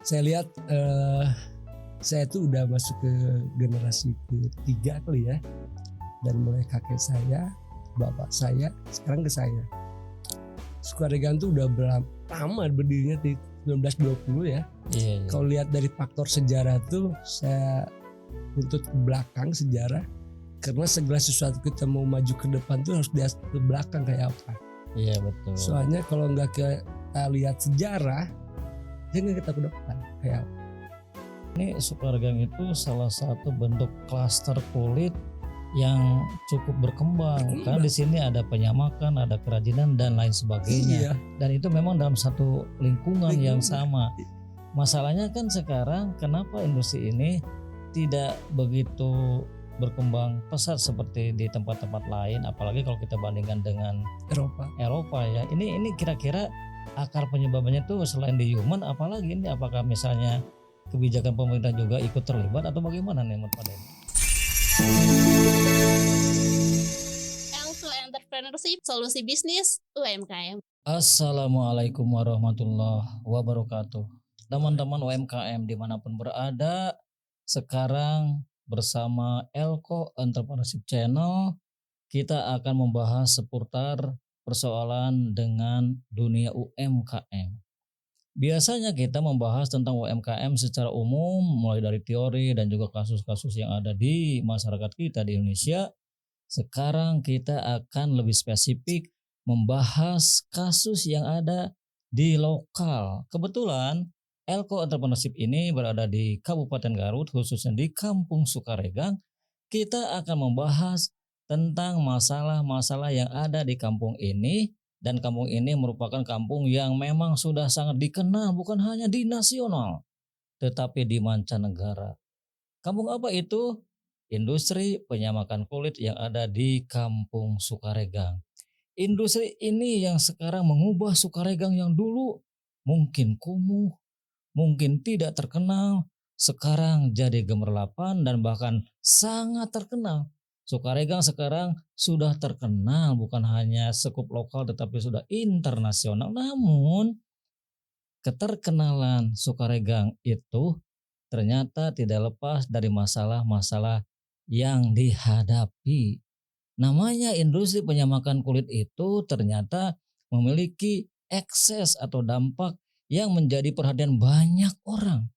Saya lihat saya tuh udah masuk ke generasi ketiga kali ya. Dan mulai kakek saya, bapak saya, sekarang ke saya. Sukaregang tuh udah lama berdirinya di 1920 ya. Iya. Kalau lihat dari faktor sejarah tuh saya tuntut ke belakang sejarah. Karena segala sesuatu kita mau maju ke depan tuh harus lihat ke belakang kayak apa. Iya betul. Soalnya kalau nggak kita lihat sejarah, ya nggak kita ke depan kayak apa. Ini Sukaregang itu salah satu bentuk klaster kulit yang cukup berkembang. Karena di sini ada penyamakan, ada kerajinan dan lain sebagainya. Iya. Dan itu memang dalam satu lingkungan yang sama. Masalahnya kan sekarang kenapa industri ini tidak begitu berkembang pesat seperti di tempat-tempat lain, apalagi kalau kita bandingkan dengan Eropa ya. Ini kira-kira akar penyebabnya itu selain di human, apalagi ini apakah misalnya kebijakan pemerintah juga ikut terlibat atau bagaimana nih menurut Pak Den? Elsu Entrepreneurship, solusi bisnis UMKM. Assalamualaikum warahmatullahi wabarakatuh. Teman-teman UMKM dimanapun berada, sekarang bersama Elko Entrepreneurship Channel kita akan membahas seputar persoalan dengan dunia UMKM. Biasanya kita membahas tentang UMKM secara umum mulai dari teori dan juga kasus-kasus yang ada di masyarakat kita di Indonesia. Sekarang kita akan lebih spesifik membahas kasus yang ada di lokal. Kebetulan Elko Entrepreneurship ini berada di Kabupaten Garut, khususnya di Kampung Sukaregang. Kita akan membahas tentang masalah-masalah yang ada di kampung ini. Dan kampung ini merupakan kampung yang memang sudah sangat dikenal bukan hanya di nasional, tetapi di mancanegara. Kampung apa itu? Industri penyamakan kulit yang ada di Kampung Sukaregang. Industri ini yang sekarang mengubah Sukaregang yang dulu mungkin kumuh, mungkin tidak terkenal, sekarang jadi gemerlapan dan bahkan sangat terkenal. Sukaregang sekarang sudah terkenal bukan hanya sekup lokal tetapi sudah internasional. Namun keterkenalan Sukaregang itu ternyata tidak lepas dari masalah-masalah yang dihadapi. Namanya industri penyamakan kulit itu ternyata memiliki ekses atau dampak yang menjadi perhatian banyak orang.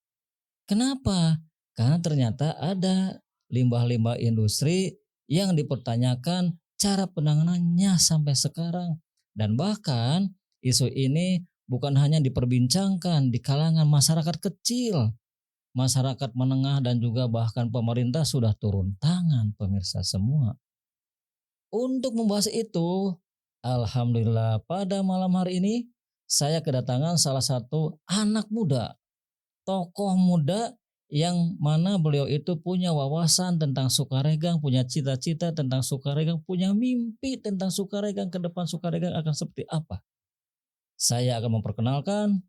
Kenapa? Karena ternyata ada limbah-limbah industri yang dipertanyakan cara penanganannya sampai sekarang. Dan bahkan isu ini bukan hanya diperbincangkan di kalangan masyarakat kecil, masyarakat menengah dan juga bahkan pemerintah sudah turun tangan pemirsa semua. Untuk membahas itu, alhamdulillah pada malam hari ini saya kedatangan salah satu anak muda, tokoh muda yang mana beliau itu punya wawasan tentang Sukaregang, punya cita-cita tentang Sukaregang, punya mimpi tentang Sukaregang, ke depan Sukaregang akan seperti apa. Saya akan memperkenalkan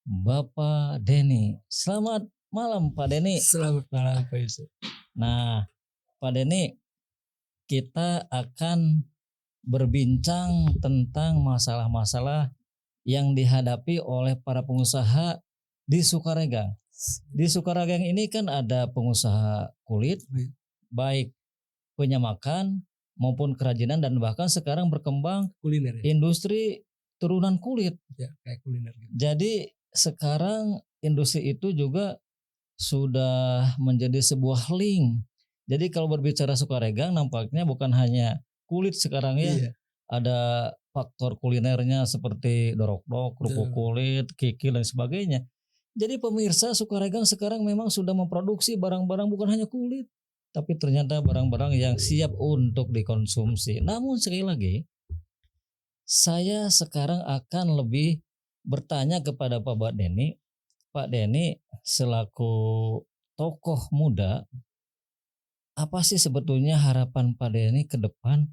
Bapak Denny. Selamat malam Pak Denny. Selamat malam Pak Yusuf. Nah Pak Denny, kita akan berbincang tentang masalah-masalah yang dihadapi oleh para pengusaha di Sukaregang. Di Sukaregang ini kan ada pengusaha kulit, baik penyamakan maupun kerajinan dan bahkan sekarang berkembang kuliner ya? Industri turunan kulit. Ya, kayak kuliner gitu. Jadi sekarang industri itu juga sudah menjadi sebuah link. Jadi kalau berbicara Sukaregang nampaknya bukan hanya kulit sekarang ya. Iya. Ada faktor kulinernya seperti dorok-dok, kerupuk kulit, kikil dan sebagainya. Jadi pemirsa, Sukaregang sekarang memang sudah memproduksi barang-barang bukan hanya kulit, tapi ternyata barang-barang yang siap untuk dikonsumsi. Namun sekali lagi, saya sekarang akan lebih bertanya kepada Pak Denny. Pak Denny selaku tokoh muda, apa sih sebetulnya harapan Pak Denny ke depan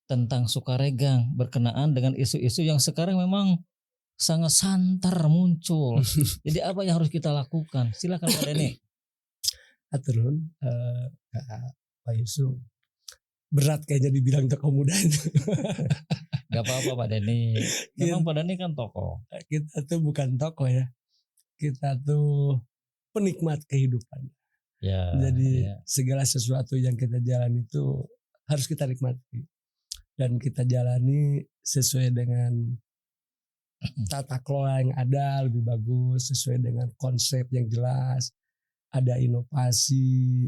tentang Sukaregang berkenaan dengan isu-isu yang sekarang memang sangat santer muncul. Jadi apa yang harus kita lakukan? Silakan Pak Denny. Aturun, Pak Yusuf. Berat kayaknya dibilang tokoh muda itu. Gak apa-apa Pak Denny. Memang Pak Denny kan tokoh. Kita tuh bukan tokoh ya. kita tuh penikmat kehidupan. Ya. Jadi ya. segala sesuatu yang kita jalani itu harus kita nikmati. Dan kita jalani sesuai dengan tata kelola yang ada lebih bagus, sesuai dengan konsep yang jelas, ada inovasi,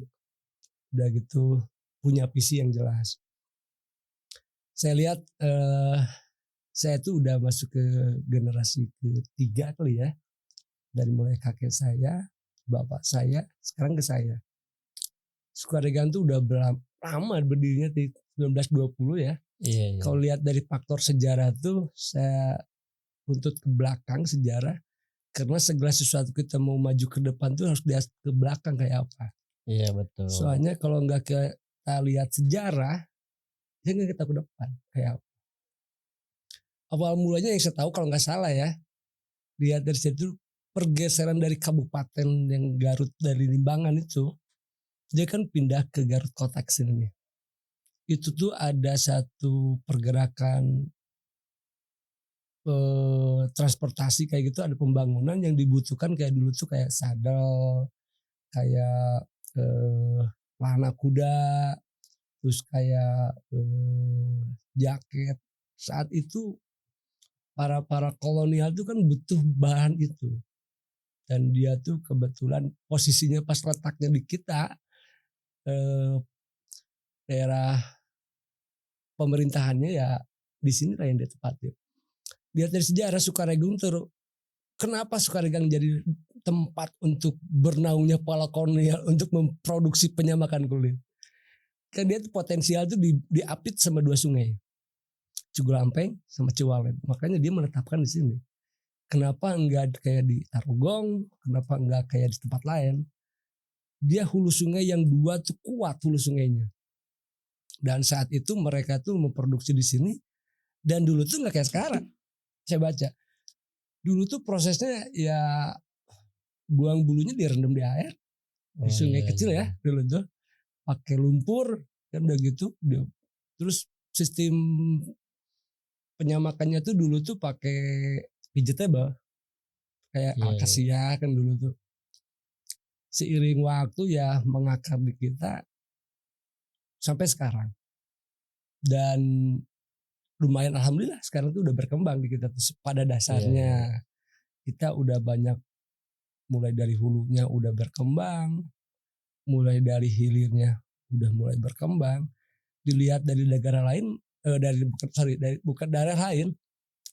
udah gitu punya visi yang jelas. Saya lihat saya tuh udah masuk ke generasi ketiga kali ya, dari mulai kakek saya, bapak saya, sekarang ke saya. Sukaregang tuh udah lama berdirinya di 1920 ya. Iya. Kalau lihat dari faktor sejarah tuh saya runtut ke belakang sejarah, karena segala sesuatu kita mau maju ke depan tuh harus lihat ke belakang kayak apa. Iya betul. Soalnya kalau nggak kita lihat sejarah, ya nggak kita ke depan kayak apa. Awal mulanya yang saya tahu kalau nggak salah ya, lihat dari situ pergeseran dari kabupaten yang Garut dari Limbangan itu, dia kan pindah ke Garut kota kesini nih. Itu tuh ada satu pergerakan transportasi kayak gitu, ada pembangunan yang dibutuhkan kayak dulu tuh kayak sadel, kayak wahana kuda, terus kayak jaket. Saat itu para kolonial tuh kan butuh bahan itu, dan dia tuh kebetulan posisinya pas letaknya di kita daerah pemerintahannya ya di sini lah yang dia tepatin. Lihat dari sejarah Sukaregang tuh, kenapa Sukaregang jadi tempat untuk bernaungnya para kolonial untuk memproduksi penyamakan kulit? Kan dia tuh potensial tuh diapit sama dua sungai, Cugulampeng sama Ciwalen. Makanya dia menetapkan di sini. Kenapa enggak kayak di Tarogong? Kenapa enggak kayak di tempat lain? Dia hulu sungai yang dua tuh kuat hulu sungainya. Dan saat itu mereka tuh memproduksi di sini. Dan dulu tuh nggak kayak sekarang. Saya baca. Dulu tuh prosesnya ya buang bulunya direndam di air. Di sungai kecil ya dulu tuh. Pakai lumpur kan udah gitu. Terus sistem penyamakannya tuh dulu tuh pakai vegetable. Kayak akasia kan dulu tuh. Seiring waktu ya mengakar di kita sampai sekarang. Dan lumayan alhamdulillah sekarang tuh udah berkembang di kita tuh pada dasarnya. Kita udah banyak, mulai dari hulunya udah berkembang, mulai dari hilirnya udah mulai berkembang. Dilihat dari negara lain, bukan daerah lain,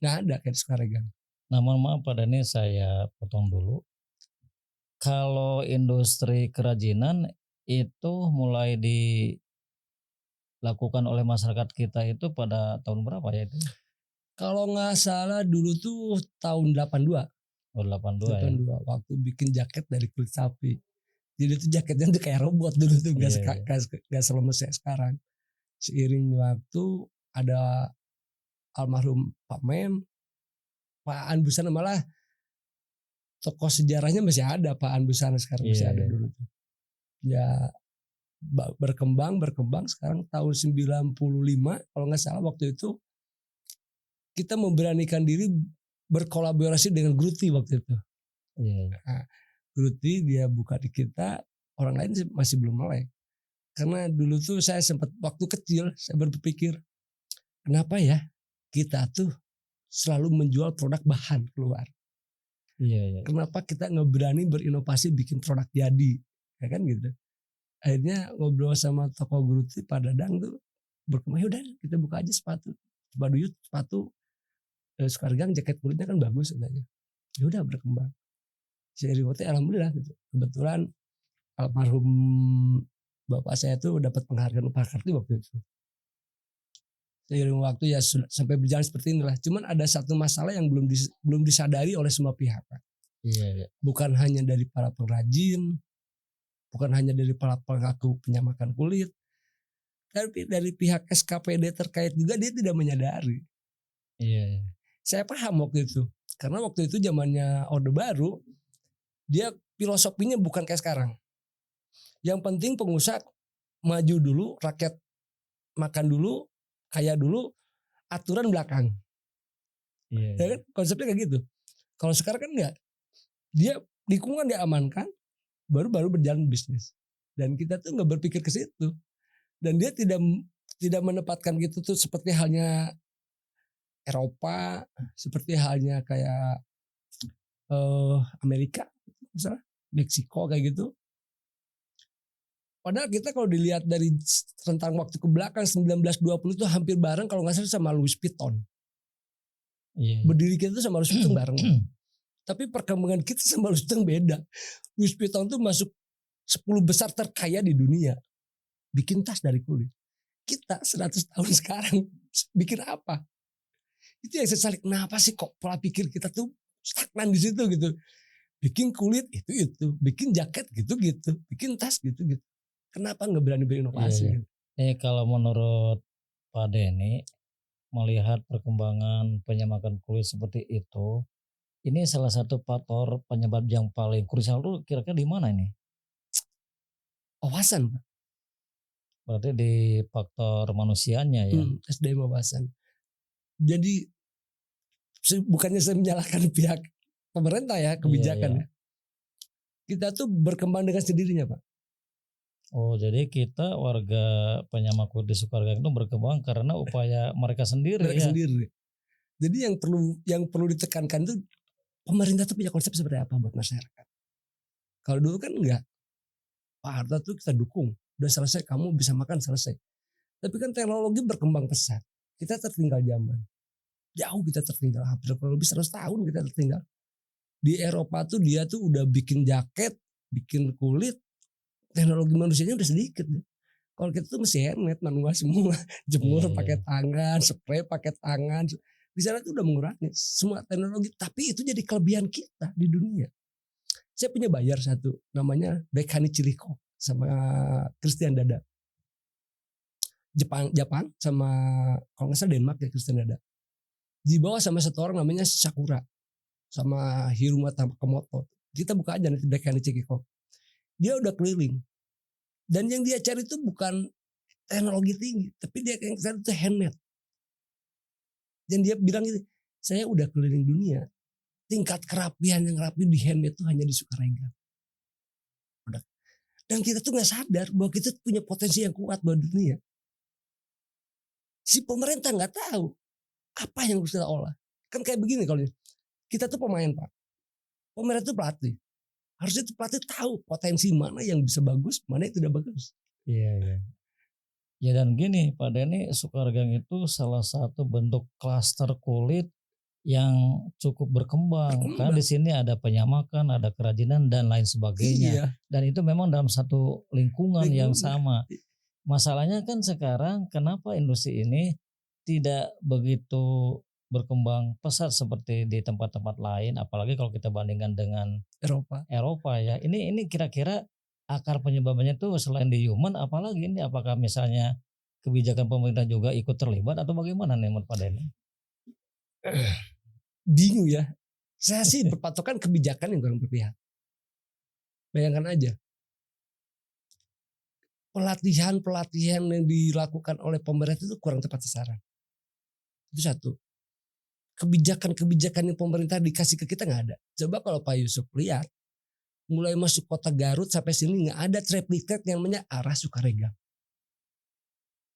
nggak ada kayak Sukaregang. Nah, mohon maaf Pak Dhani, saya potong dulu. Kalau industri kerajinan itu mulai dilakukan oleh masyarakat kita itu pada tahun berapa ya itu? Kalau nggak salah dulu tuh tahun 82. Oh 82 ya. Waktu bikin jaket dari kulit sapi. Jadi itu jaketnya tuh kayak robot dulu tuh, nggak selemes kayak sekarang. Seiring waktu ada almarhum Pak Men, Pak An Busana, malah tokoh sejarahnya masih ada, Pak An Busana sekarang masih ada dulu tuh. Ya berkembang sekarang tahun 95 kalau nggak salah waktu itu kita memberanikan diri berkolaborasi dengan Gruti waktu itu. Nah, Gruti dia buka di kita, orang lain masih belum melek. Karena dulu tuh saya sempat waktu kecil saya berpikir, kenapa ya kita tuh selalu menjual produk bahan keluar. Kenapa kita nggak berani berinovasi bikin produk jadi, ya kan gitu. Akhirnya ngobrol sama toko Gruti, Pak Dadang tuh berkembang, udah kita buka aja sepatu Sukaregang, jaket kulitnya kan bagus katanya. Ya udah berkembang. Seiring waktu alhamdulillah gitu. Kebetulan almarhum bapak saya tuh dapat penghargaan Upah Karti waktu itu. Seiring waktu ya sampai berjalan seperti inilah. Cuman ada satu masalah yang belum disadari oleh semua pihak. Bukan hanya dari para pengrajin, bukan hanya dari para pelaku penyamakan kulit, tapi dari pihak SKPD terkait juga dia tidak menyadari. Saya paham waktu itu, karena waktu itu zamannya Orde Baru, dia filosofinya bukan kayak sekarang. Yang penting pengusaha maju dulu, rakyat makan dulu, kaya dulu, aturan belakang. Ya kan? Konsepnya kayak gitu. Kalau sekarang kan enggak. Dia lingkungan diamankan, baru berjalan bisnis. Dan kita tuh nggak berpikir ke situ. Dan dia tidak menempatkan gitu tuh seperti halnya Eropa, seperti halnya kayak Amerika, misalnya Meksiko kayak gitu. Padahal kita kalau dilihat dari rentang waktu ke belakang 1920 itu hampir bareng kalau nggak salah sama Louis Vuitton. Iya. Berdiri kita tuh sama Louis Vuitton bareng. Tapi perkembangan kita sama Louis Vuitton beda. Louis Vuitton tuh masuk 10 besar terkaya di dunia. Bikin tas dari kulit. Kita 100 tahun sekarang bikin apa? Itu yang saya saling, kenapa sih kok pola pikir kita tuh stagnan di situ gitu. Bikin kulit itu, bikin jaket gitu, bikin tas gitu. Kenapa nggak berani berinovasi? Iya. Ini kalau menurut Pak Denny melihat perkembangan penyamakan kulit seperti itu, ini salah satu faktor penyebab yang paling krusial tuh kira-kira di mana ini? Wawasan, Pak. Berarti di faktor manusianya ya. SDM wawasan. Jadi bukannya saya menyalahkan pihak pemerintah ya, kebijakan ya. Kita tuh berkembang dengan sendirinya, Pak. Oh, jadi kita warga penyamak kulit di Sukaregang itu berkembang karena upaya mereka sendiri ya. Jadi yang perlu ditekankan itu pemerintah tuh punya konsep seperti apa buat masyarakat. Kalau dulu kan enggak. Pak Harto tuh kita dukung. Udah selesai, kamu bisa makan, selesai. Tapi kan teknologi berkembang pesat. Kita tertinggal zaman. Jauh kita tertinggal. Hampir kurang lebih 100 tahun kita tertinggal. Di Eropa tuh dia tuh udah bikin jaket, bikin kulit. Teknologi manusianya udah sedikit. Kalau kita tuh masih handmade, manual semua. Jemur pakai tangan, spray pakai tangan. Di sana tuh udah mengurangi semua teknologi. Tapi itu jadi kelebihan kita di dunia. Saya punya bayar satu, namanya Baekhyun Chiriko sama Christian Dada. Jepang sama kalau nggak salah Denmark ya, Christian Dada. Dibawa sama satu orang namanya Sakura sama Hiruma Takamoto. Kita buka aja nanti Baekhyun Chiriko. Dia udah keliling. Dan yang dia cari itu bukan teknologi tinggi, tapi dia yang cari itu handmade. Dan dia bilang gitu, saya udah keliling dunia. Tingkat kerapian yang rapi di handmade itu hanya di Sukaregang. Dan kita tuh nggak sadar bahwa kita punya potensi yang kuat buat dunia. Si pemerintah nggak tahu apa yang harus kita olah. Kan kayak begini kalau kita tuh pemain, Pak. Pemerintah tuh pelatih. Harusnya tuh pelatih tahu potensi mana yang bisa bagus, mana yang tidak bagus. Iya. Ya dan gini, Pak Denny, Sukaregang itu salah satu bentuk klaster kulit yang cukup berkembang. Karena di sini ada penyamakan, ada kerajinan dan lain sebagainya. Iya. Dan itu memang dalam satu lingkungan yang sama. Masalahnya kan sekarang kenapa industri ini tidak begitu berkembang pesat seperti di tempat-tempat lain, apalagi kalau kita bandingkan dengan Eropa ya. Ini kira-kira akar penyebabnya tuh selain di human, apalagi ini, apakah misalnya kebijakan pemerintah juga ikut terlibat atau bagaimana nih menurut Pak Denny? Bingung ya. Saya sih berpatokan kebijakan yang kurang berpihak. Bayangkan aja. Pelatihan yang dilakukan oleh pemerintah itu kurang tepat sasaran. Itu satu. Kebijakan yang pemerintah dikasih ke kita nggak ada. Coba kalau Pak Yusuf lihat, mulai masuk kota Garut sampai sini nggak ada traffic light yang namanya arah Sukaregang.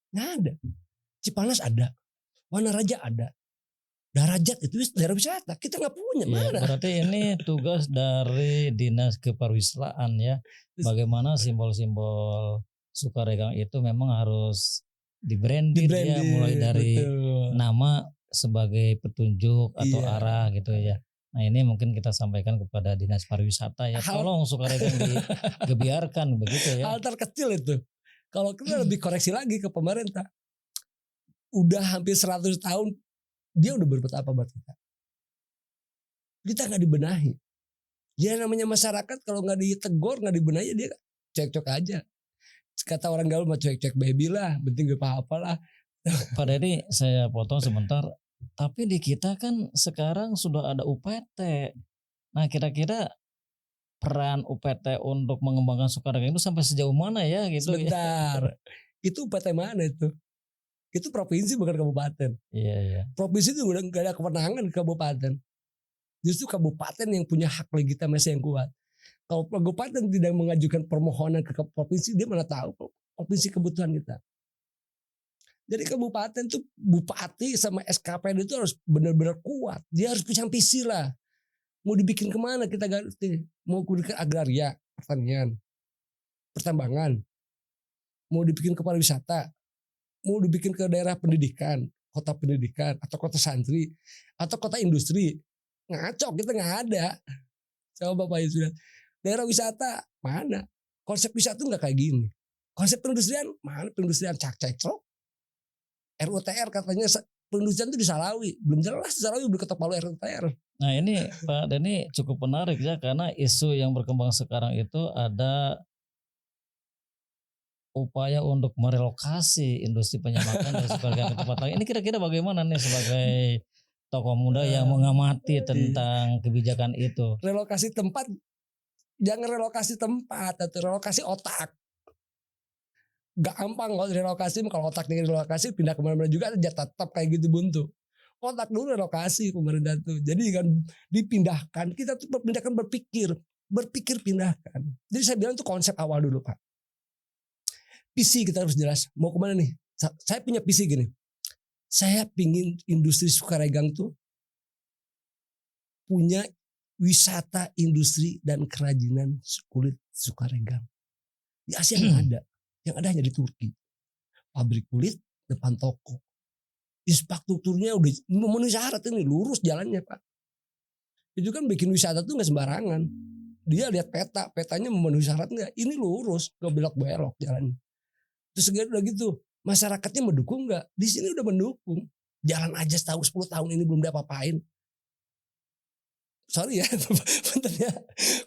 Nggak ada. Cipanas ada, Wanaraja ada, Darajat itu daerah wisata. Kita nggak punya. Mana? Berarti ini tugas dari Dinas Kepariwisataan ya. Bagaimana simbol-simbol Sukaregang itu memang harus di-branded ya, mulai dari nama sebagai petunjuk atau arah gitu ya. Nah ini mungkin kita sampaikan kepada Dinas Pariwisata ya, tolong Sukaregang digebiarkan begitu ya. Hal terkecil itu. Kalau kita lebih koreksi lagi ke pemerintah, udah hampir 100 tahun dia udah berbuat apa buat kita? Kita nggak dibenahi. Ya namanya masyarakat kalau nggak ditegur, nggak dibenahi dia cek-cek aja. Kata orang gaul mah cek-cek baby lah, penting gue apa lah. Pak Denny, saya potong sebentar. Tapi di kita kan sekarang sudah ada UPT. Nah kira-kira peran UPT untuk mengembangkan Sukaregang itu sampai sejauh mana ya gitu? Sebentar. Itu UPT mana itu? Itu provinsi bukan kabupaten. Iya. Provinsi itu udah gak ada kewenangan di kabupaten. Justru kabupaten yang punya hak legitimasi yang kuat. Kalau kabupaten tidak mengajukan permohonan ke provinsi, dia mana tahu provinsi kebutuhan kita. Jadi kabupaten tuh bupati sama SKPD itu harus benar-benar kuat. Dia harus punya visi lah. Mau dibikin kemana kita ganti? Mau ke agraria, pertanian, pertambangan. Mau dibikin ke pariwisata. Mau dibikin ke daerah pendidikan, atau kota santri, atau kota industri. Ngaco, kita nggak ada. Coba Bapak Ibu sudah. Daerah wisata mana? Konsep wisata nggak kayak gini. Konsep perindustrian mana? Perindustrian cak-cek-cok. RUTR katanya perindustrian itu di Salawi. Belum jelas di Salawi udah ketok palu RUTR. Nah ini Pak Denny cukup menarik ya, karena isu yang berkembang sekarang itu ada upaya untuk merelokasi industri penyamakan dari Sukoharjo ke tempat lain. Ini kira-kira bagaimana nih sebagai tokoh muda yang mengamati tentang kebijakan itu? Relokasi tempat, jangan relokasi tempat, atau relokasi otak. Gampang kalau relokasi, kalau otaknya relokasi pindah kemana-mana juga aja tetap kayak gitu buntu. Otak dulu relokasi pemerintah tuh. Jadi kan dipindahkan, kita tuh pindahkan berpikir pindahkan. Jadi saya bilang tuh konsep awal dulu Pak. Visi kita harus jelas, mau kemana nih? Saya punya visi gini, saya pingin industri Sukaregang tuh punya wisata industri dan kerajinan kulit Sukaregang. Di Asia nggak ada. Yang ada hanya di Turki. Pabrik kulit depan toko. Infrastrukturnya udah memenuhi syarat ini, lurus jalannya Pak. Itu kan bikin wisata tuh nggak sembarangan. Dia lihat petanya memenuhi syarat nggak? Ini lurus, nggak belok-belok jalannya. Terus udah gitu, masyarakatnya mendukung nggak? Di sini udah mendukung. Jalan aja setahun 10 tahun ini belum diapa-apain. Sorry ya, bentarnya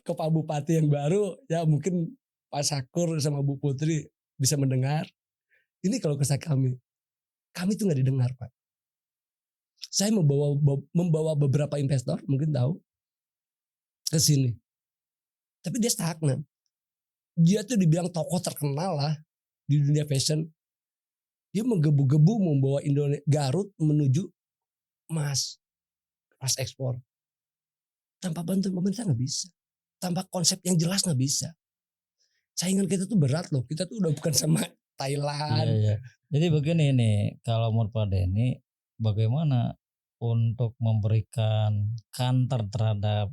ke Pak Bupati yang baru, ya mungkin Pak Sakur sama Bu Putri bisa mendengar. Ini kalau kesah kami tuh nggak didengar Pak. Saya membawa beberapa investor, mungkin tahu, ke sini. Tapi dia stagnan. Dia tuh dibilang tokoh terkenal lah di dunia fashion. Dia menggebu-gebu membawa Garut menuju emas ekspor. Tanpa bantuan pemerintah nggak bisa. Tanpa konsep yang jelas nggak bisa. Saingan kita tuh berat loh. Kita tuh udah bukan sama Thailand. Iya. Jadi begini nih, kalau menurut Pak Denny, bagaimana untuk memberikan counter terhadap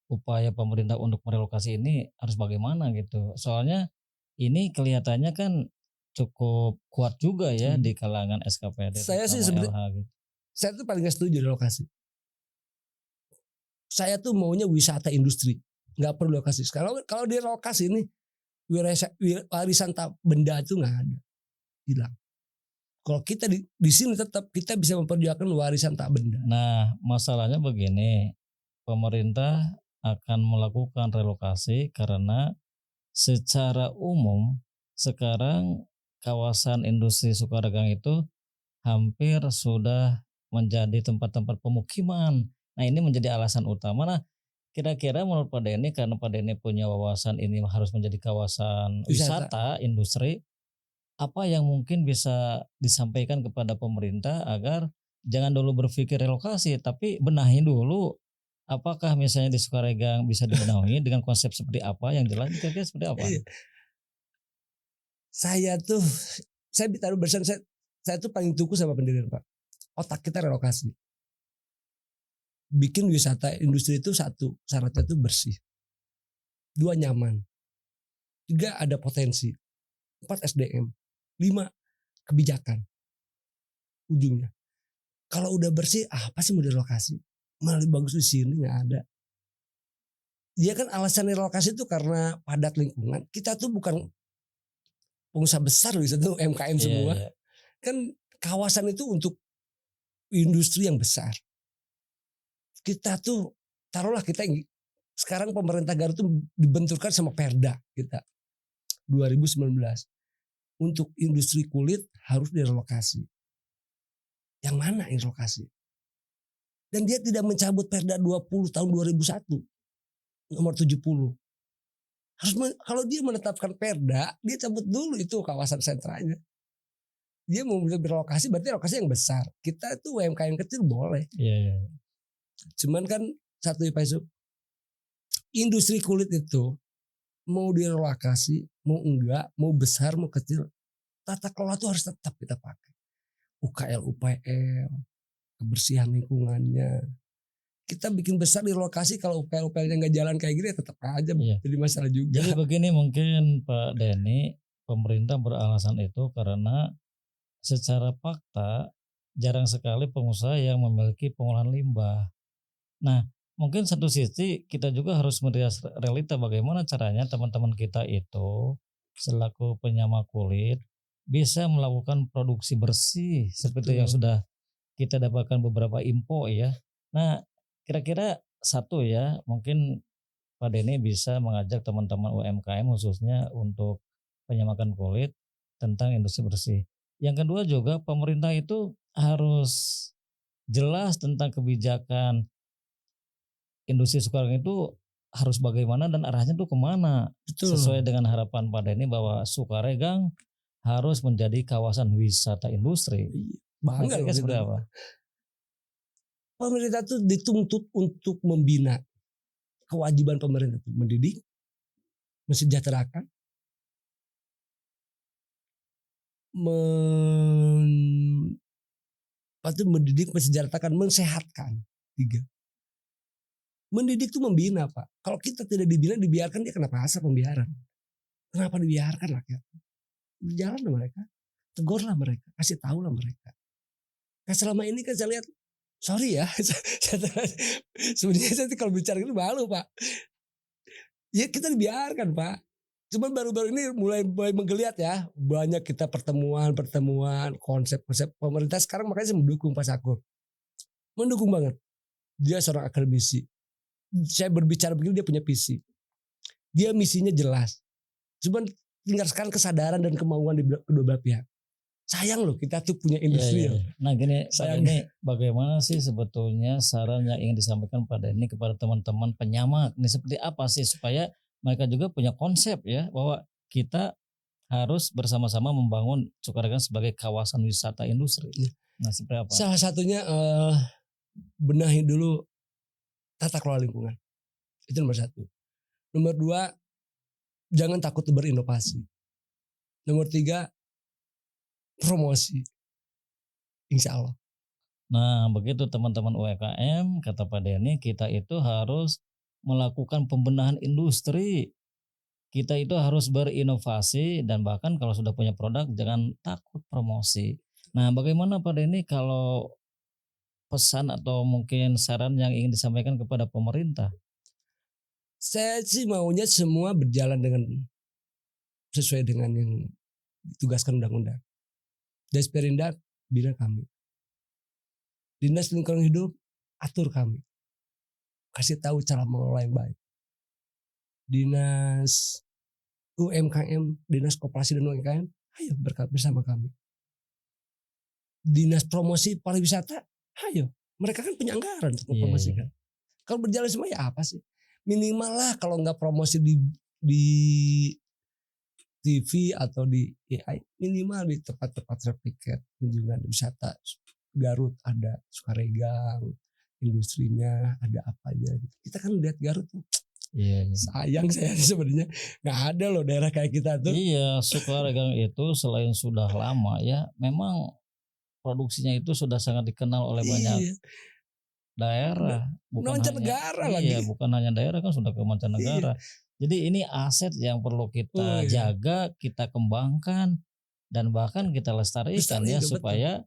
upaya pemerintah untuk merelokasi ini harus bagaimana gitu? Soalnya ini kelihatannya kan cukup kuat juga ya di kalangan SKPD Saya sih terutama LH gitu. Saya tuh paling gak setuju relokasi. Saya tuh maunya wisata industri, nggak perlu lokasi. Kalau di relokasi ini warisan tak benda itu nggak ada, hilang. Kalau kita di sini tetap kita bisa memperjuangkan warisan tak benda. Nah masalahnya begini, pemerintah akan melakukan relokasi karena secara umum sekarang kawasan industri Sukaregang itu hampir sudah menjadi tempat-tempat pemukiman. Nah ini menjadi alasan utama. Nah kira-kira menurut Pak Denny, karena Pak Denny punya wawasan ini harus menjadi kawasan wisata industri, apa yang mungkin bisa disampaikan kepada pemerintah agar jangan dulu berpikir relokasi, tapi benahi dulu apakah misalnya di Sukaregang bisa dibenahi dengan konsep seperti apa yang jelas, kira-kira seperti apa? Saya taruh bersan, saya tuh paling tuku sama pendirian Pak. Otak kita relokasi. Bikin wisata industri itu satu, syaratnya itu bersih. 2 nyaman. 3 ada potensi. 4 SDM. 5 kebijakan. Ujungnya. Kalau udah bersih, apa sih mau direlokasi? Malah bagus di sini nggak ada. Dia kan alasan relokasi itu karena padat lingkungan. Kita tuh bukan pengusaha besar loh, itu UMKM semua. Iya. Kan kawasan itu untuk industri yang besar. Kita tuh taruhlah kita sekarang pemerintah Garut tuh dibenturkan sama Perda kita 2019 untuk industri kulit harus direlokasi. Yang mana yang relokasi? Dan dia tidak mencabut Perda 20 tahun 2001 nomor 70. Kalau dia menetapkan Perda, dia cabut dulu itu kawasan sentranya. Dia mau berlokasi berarti lokasi yang besar. Kita tuh UMKM kecil boleh. Iya. Cuman kan satu Pak Yusuf, industri kulit itu mau direlokasi, mau enggak, mau besar, mau kecil, tata kelola itu harus tetap kita pakai. UKL, UPL, kebersihan lingkungannya. Kita bikin besar di lokasi, kalau UPL-UPL-nya nggak jalan kayak gini ya tetap aja Iya. jadi masalah juga. Jadi begini mungkin Pak Denny, pemerintah beralasan itu karena secara fakta jarang sekali pengusaha yang memiliki pengolahan limbah. Nah, mungkin satu sisi kita juga harus melihat realita bagaimana caranya teman-teman kita itu selaku penyama kulit bisa melakukan produksi bersih seperti yang Betul. sudah kita dapatkan beberapa info ya. Nah, kira-kira satu ya, mungkin Pak Denny bisa mengajak teman-teman UMKM khususnya untuk penyamakan kulit tentang industri bersih. Yang kedua juga pemerintah itu harus jelas tentang kebijakan industri sekarang itu harus bagaimana dan arahnya tuh kemana. Betul. Sesuai dengan harapan Pak Denny bahwa Sukaregang harus menjadi kawasan wisata industri. Nah, Bangga loh kira-kira seperti kita. apa? Pemerintah tuh dituntut untuk membina. Kewajiban pemerintah itu mendidik, mensejahterakan, mendidik, mensejahterakan, mensehatkan. 3. Mendidik itu membina, Pak. Kalau kita tidak dibina, dibiarkan, dia kenapa asal pembiaran? Kenapa dibiarkan rakyat? Berjalan lah mereka, tegurlah mereka, kasih tahu lah mereka. Nah selama ini kan saya lihat, sorry ya, sebenarnya saya kalau bicara itu malu Pak. Ya kita dibiarkan Pak. Cuman baru-baru ini mulai menggeliat ya, banyak kita pertemuan, konsep-konsep pemerintah sekarang, makanya saya mendukung Pak Sakur. Mendukung banget. Dia seorang akademisi. Saya berbicara begini dia punya visi. Dia misinya jelas. Cuman tinggal sekarang kesadaran dan kemauan di kedua belah pihak. Sayang loh kita tuh punya industri. Iya. Nah gini, Sayang. ini bagaimana sih sebetulnya saran yang ingin disampaikan pada ini kepada teman-teman penyamak? Ini seperti apa sih supaya mereka juga punya konsep ya bahwa kita harus bersama-sama membangun Sukaregang sebagai kawasan wisata industri. Nah seperti apa? Salah satunya benahi dulu tata kelola lingkungan. Itu nomor 1. Nomor 2, jangan takut berinovasi. Nomor 3, promosi. Insya Allah. Nah begitu teman-teman UMKM, kata Pak Denny, kita itu harus melakukan pembenahan industri. Kita itu harus berinovasi dan bahkan kalau sudah punya produk jangan takut promosi. Nah bagaimana Pak Denny kalau pesan atau mungkin saran yang ingin disampaikan kepada pemerintah? Saya sih maunya semua berjalan dengan sesuai dengan yang ditugaskan undang-undang. Desperindak bina kami. Dinas Lingkungan Hidup atur kami. Kasih tahu cara mengelola yang baik. Dinas UMKM, Dinas Koperasi dan UMKM, ayo bersama kami. Dinas Promosi Pariwisata, ayo. Mereka kan punya anggaran untuk mempromosikan. Kalau berjalan semua ya apa sih? Minimal lah kalau nggak promosi di TV atau di AI, minimal di tempat-tempat replikat kunjungan wisata. Garut ada Sukaregang, industrinya ada apanya. Kita kan lihat Garut tuh. Iya. Sayang saya sebenarnya nggak ada loh daerah kayak kita tuh. Iya, Sukaregang itu selain sudah lama ya, memang produksinya itu sudah sangat dikenal oleh banyak daerah. Mancanegara lagi. Iya, bukan hanya daerah kan sudah ke mancanegara. Jadi ini aset yang perlu kita jaga, kita kembangkan dan bahkan kita lestarikan ya supaya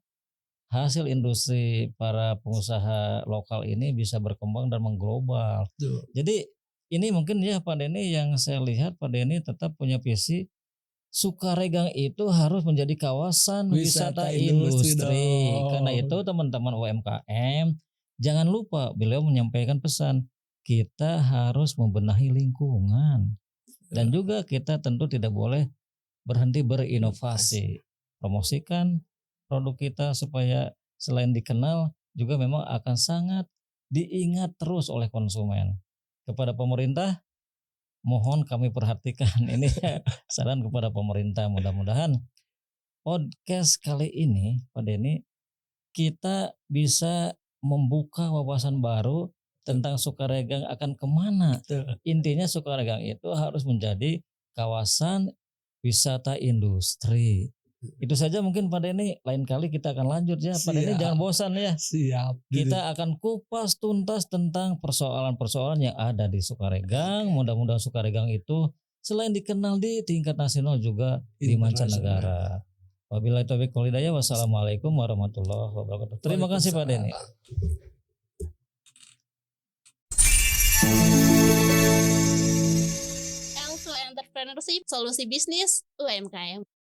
hasil industri para pengusaha lokal ini bisa berkembang dan mengglobal. Jadi ini mungkin ya Pak Denny yang saya lihat Pak Denny tetap punya visi Sukaregang itu harus menjadi kawasan wisata industri. Karena itu teman-teman UMKM jangan lupa beliau menyampaikan pesan kita harus membenahi lingkungan dan juga kita tentu tidak boleh berhenti berinovasi. Promosikan produk kita supaya selain dikenal juga memang akan sangat diingat terus oleh konsumen. Kepada pemerintah mohon kami perhatikan ini saran kepada pemerintah, mudah-mudahan podcast kali ini Pak Denny kita bisa membuka wawasan baru tentang Sukaregang akan kemana. Betul. Intinya Sukaregang itu harus menjadi kawasan wisata industri. Itu saja mungkin Pak Denny, lain kali kita akan lanjut ya. Pak Denny Siap. jangan bosan ya. Siap. Kita akan kupas tuntas tentang persoalan-persoalan yang ada di Sukaregang. Mudah-mudahan Sukaregang itu selain dikenal di tingkat nasional juga di mancanegara. Wabillahi taufiq wal hidayah. Wassalamualaikum warahmatullahi wabarakatuh. Terima kasih Pak Denny. Elso Entrepreneurship, solusi bisnis UMKM.